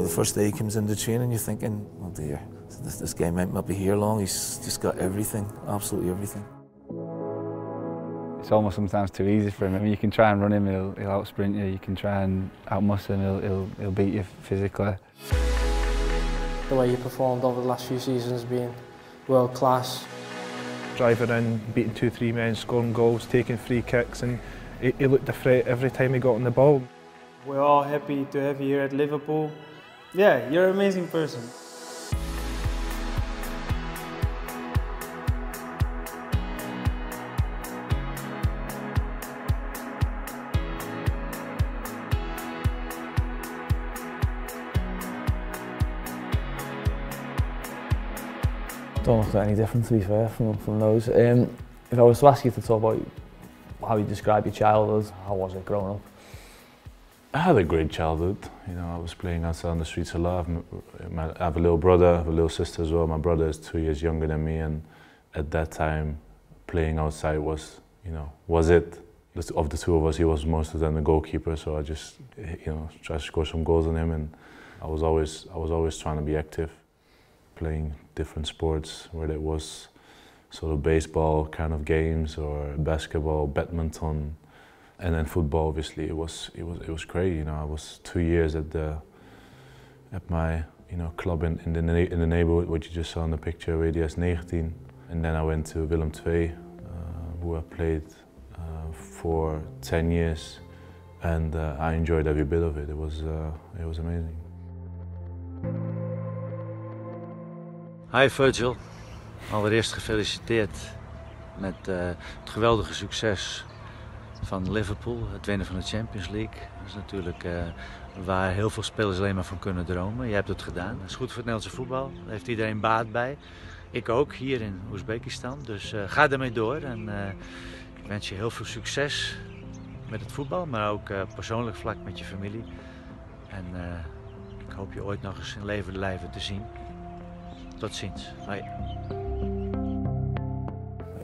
the first day he comes into training, you're thinking, oh dear, this guy might not be here long. He's just got everything, absolutely everything. It's almost sometimes too easy for him. I mean, you can try and run him, he'll out-sprint you. You can try and out-muscle him, he'll beat you physically. The way he performed over the last few seasons has been world class. Driving in, beating 2-3 men, scoring goals, taking free kicks, and he looked a threat every time he got on the ball. We're all happy to have you here at Liverpool. Yeah, you're an amazing person. Don't look any different, to be fair, from those. If I was to ask you to talk about how you describe your childhood, how was it growing up? I had a great childhood. You know, I was playing outside on the streets a lot. I have a little brother, I have a little sister as well. My brother is 2 years younger than me, and at that time, playing outside was, you know, was it. Of the two of us, he was most of the time the goalkeeper, so I just, you know, tried to score some goals on him, and I was always trying to be active, playing different sports, whether it was sort of baseball kind of games or basketball, badminton, and then football. Obviously, it was great. You know, I was 2 years at my club in the neighborhood, what you just saw in the picture, Radius 19, and then I went to Willem II, who I played for 10 years, and I enjoyed every bit of it. It was amazing. Hi Virgil, allereerst gefeliciteerd met het geweldige succes van Liverpool, het winnen van de Champions League. Dat is natuurlijk waar heel veel spelers alleen maar van kunnen dromen. Je hebt het gedaan. Dat is goed voor het Nederlandse voetbal, daar heeft iedereen baat bij. Ik ook, hier in Oezbekistan. Dus ga daarmee door en ik wens je heel veel succes met het voetbal, maar ook persoonlijk vlak met je familie. En ik hoop je ooit nog eens in levende lijven te zien. Tot ziens. Bye.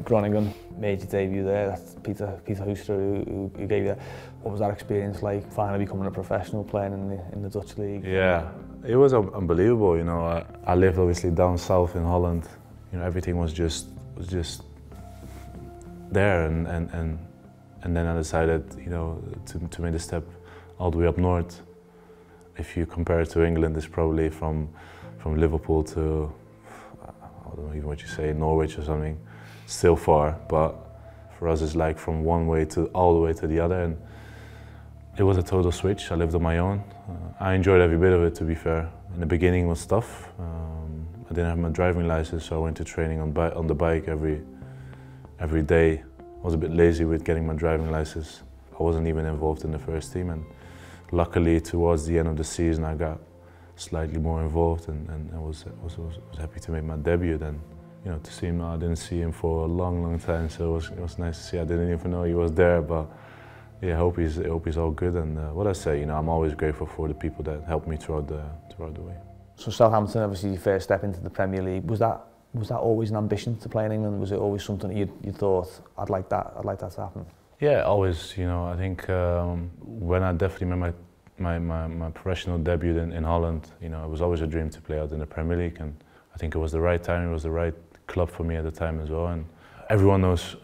Groningen made your debut there. That's Peter Hoekstra who gave you that. What was that experience like, finally becoming a professional playing in the Dutch league? Yeah, it was unbelievable. You know, I lived obviously down south in Holland. You know, everything was just there, and then I decided, you know, to make the step all the way up north. If you compare it to England, it's probably from Liverpool to, I don't know even what you say, Norwich or something. Still far, but for us it's like from one way to all the way to the other, and it was a total switch. I lived on my own. I enjoyed every bit of it, to be fair. In the beginning it was tough. I didn't have my driving license, so I went to training on the bike every day. I was a bit lazy with getting my driving license. I wasn't even involved in the first team, and luckily towards the end of the season I got slightly more involved, and I was happy to make my debut then. You know, to see him, I didn't see him for a long time, so it was nice to see. I didn't even know he was there, but yeah, I hope he's all good. And what I say, you know, I'm always grateful for the people that helped me throughout the way. So Southampton, obviously your first step into the Premier League. Was that always an ambition to play in England? Was it always something that you thought, I'd like that to happen? Yeah, always. You know, I think when I definitely made my professional debut in Holland, you know, it was always a dream to play out in the Premier League, and I think it was the right time. It was the right club for me at the time as well, and everyone knows,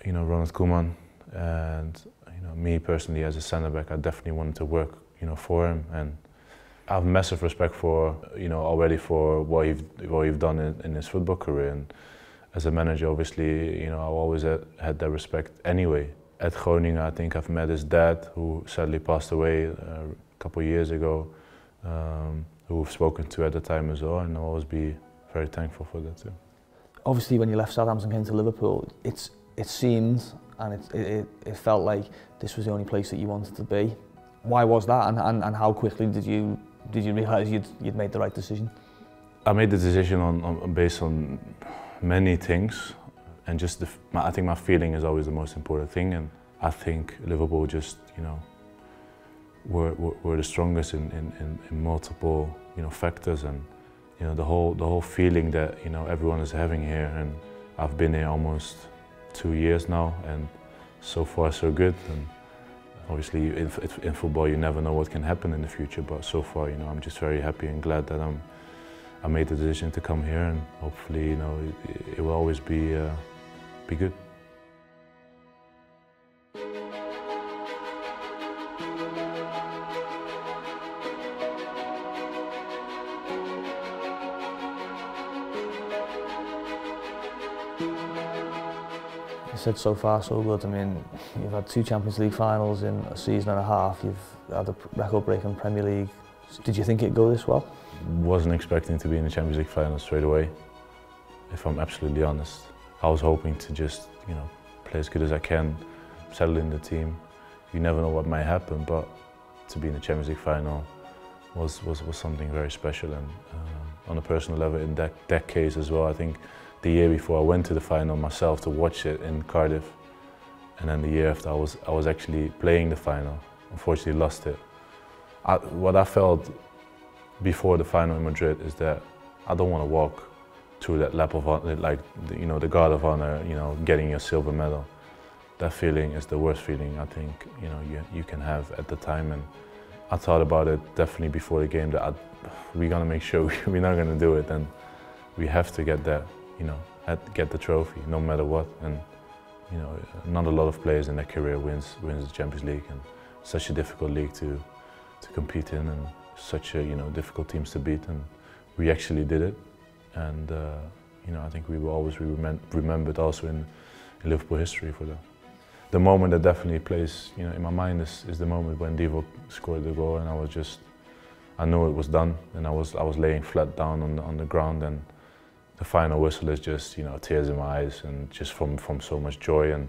you know, Ronald Koeman, and you know, me personally as a centre back, I definitely wanted to work, you know, for him, and I have massive respect for, you know, already for what you've done in his football career, and as a manager, obviously, you know, I've always had that respect anyway. At Groningen, I think I've met his dad, who sadly passed away a couple of years ago, who we've spoken to at the time as well, and I'll always be very thankful for that too. Obviously, when you left Southampton and came to Liverpool, it seemed and it felt like this was the only place that you wanted to be. Why was that, and how quickly did you realise you'd made the right decision? I made the decision based on many things, and just I think my feeling is always the most important thing, and I think Liverpool just, you know, were the strongest in multiple, you know, factors, and you know, the whole feeling that, you know, everyone is having here, and I've been here almost 2 years now, and so far so good, and Obviously, in football, you never know what can happen in the future. But so far, I'm just very happy and glad that I made the decision to come here, and hopefully, it will always be good. You said so far so good. I mean, you've had 2 Champions League finals in a season and a half. You've had a record-breaking Premier League. Did you think it'd go this well? Wasn't expecting to be in the Champions League final straight away, if I'm absolutely honest. I was hoping to just, play as good as I can, settle in the team. You never know what might happen, but to be in the Champions League final was something very special. And on a personal level, in that case as well, I think the year before I went to the final myself to watch it in Cardiff, and then the year after I was actually playing the final. Unfortunately, lost it. What I felt before the final in Madrid is that I don't want to walk through that lap of honor, like the guard of honor, getting your silver medal. That feeling is the worst feeling I think you can have at the time. And I thought about it definitely before the game that we're gonna make sure we're not gonna do it, and we have to get that, get the trophy no matter what. And not a lot of players in their career wins the Champions League, and such a difficult league to compete in, and such difficult teams to beat, and we actually did it. And I think we will always be remembered also in Liverpool history for that. The moment that definitely plays in my mind is the moment when Divock scored the goal, and I knew it was done, and I was laying flat down on the ground, and the final whistle is just tears in my eyes, and just from so much joy. And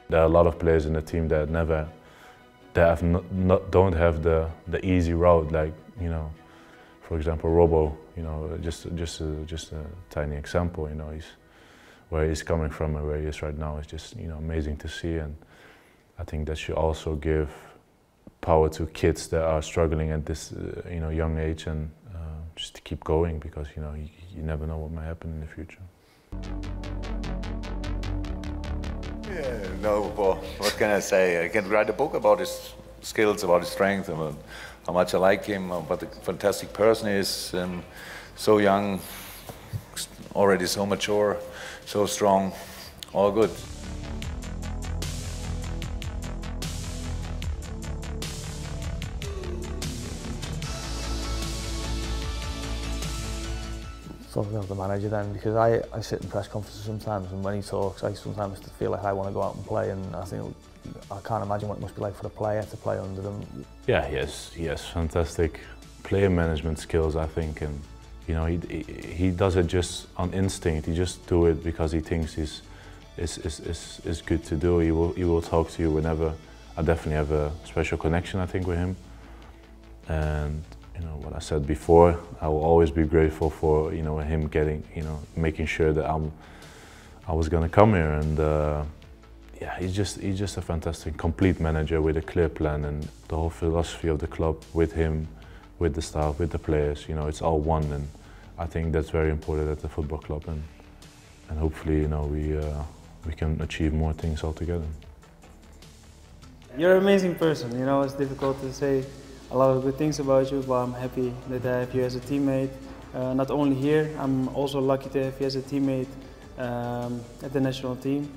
there are a lot of players in the team that don't have the easy route, like for example Robo, just a tiny example, where he's coming from and where he is right now is just amazing to see. And I think that should also give power to kids that are struggling at this young age, and just to keep going, because you never know what might happen in the future. Yeah, no, well, what can I say? I can write a book about his skills, about his strength, about how much I like him, what a fantastic person he is, and so young, already so mature, so strong, all good. Talking about the manager then, because I sit in press conferences sometimes, and when he talks, I sometimes feel like I want to go out and play, and I can't imagine what it must be like for a player to play under them. Yeah, he has fantastic player management skills, I think, and he does it just on instinct. He just do it because he thinks is good to do. He will talk to you whenever. I definitely have a special connection, I think, with him. And what I said before, I will always be grateful for him making sure that I was gonna come here. And yeah, he's just a fantastic, complete manager with a clear plan, and the whole philosophy of the club with him, with the staff, with the players. It's all one, and I think that's very important at the football club. And hopefully, we can achieve more things all together. You're an amazing person. It's difficult to say a lot of good things about you, but I'm happy that I have you as a teammate. Not only here, I'm also lucky to have you as a teammate at the national team.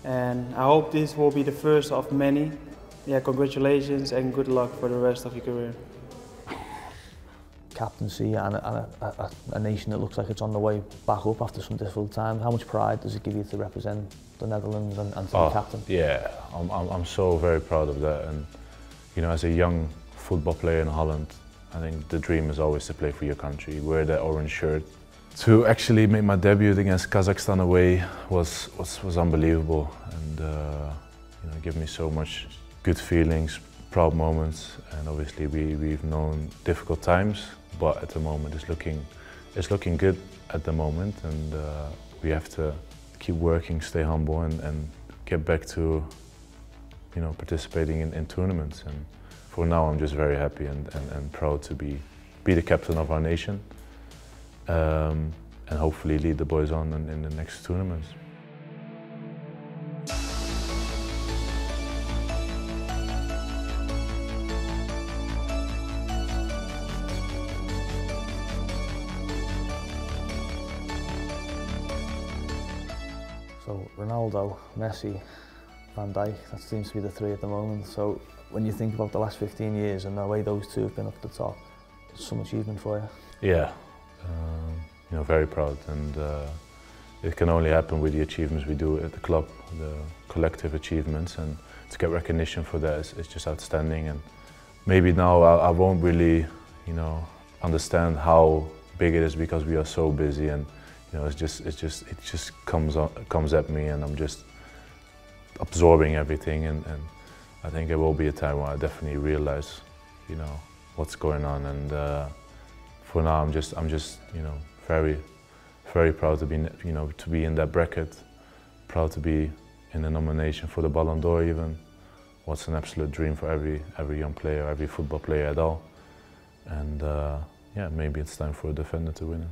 And I hope this will be the first of many. Yeah, congratulations and good luck for the rest of your career. Captaincy and a nation that looks like it's on the way back up after some difficult times. How much pride does it give you to represent the Netherlands and to be captain? Yeah, I'm so very proud of that. And as a young football player in Holland, I think the dream is always to play for your country, wear that orange shirt. To actually make my debut against Kazakhstan away was unbelievable, and give me so much good feelings, proud moments. And obviously we've known difficult times, but at the moment it's looking good at the moment, and we have to keep working, stay humble, and get back to participating in tournaments. And for now, I'm just very happy and proud to be the captain of our nation, and hopefully lead the boys on in the next tournaments. Ronaldo, Messi, Van Dijk, that seems to be the three at the moment. So when you think about the last 15 years and the way those two have been up at the top, it's some achievement for you. Yeah, you know, very proud, and it can only happen with the achievements we do at the club, the collective achievements, and to get recognition for that is just outstanding. And maybe now I won't really, you know, understand how big it is because we are so busy, and you know, it just comes at me, and I'm just absorbing everything. And I think there will be a time where I definitely realize, you know, what's going on. And for now, I'm just you know, very proud to be, you know, to be in that bracket, proud to be in the nomination for the Ballon d'Or even. What's an absolute dream for every young player, every football player at all. And yeah, maybe it's time for a defender to win it.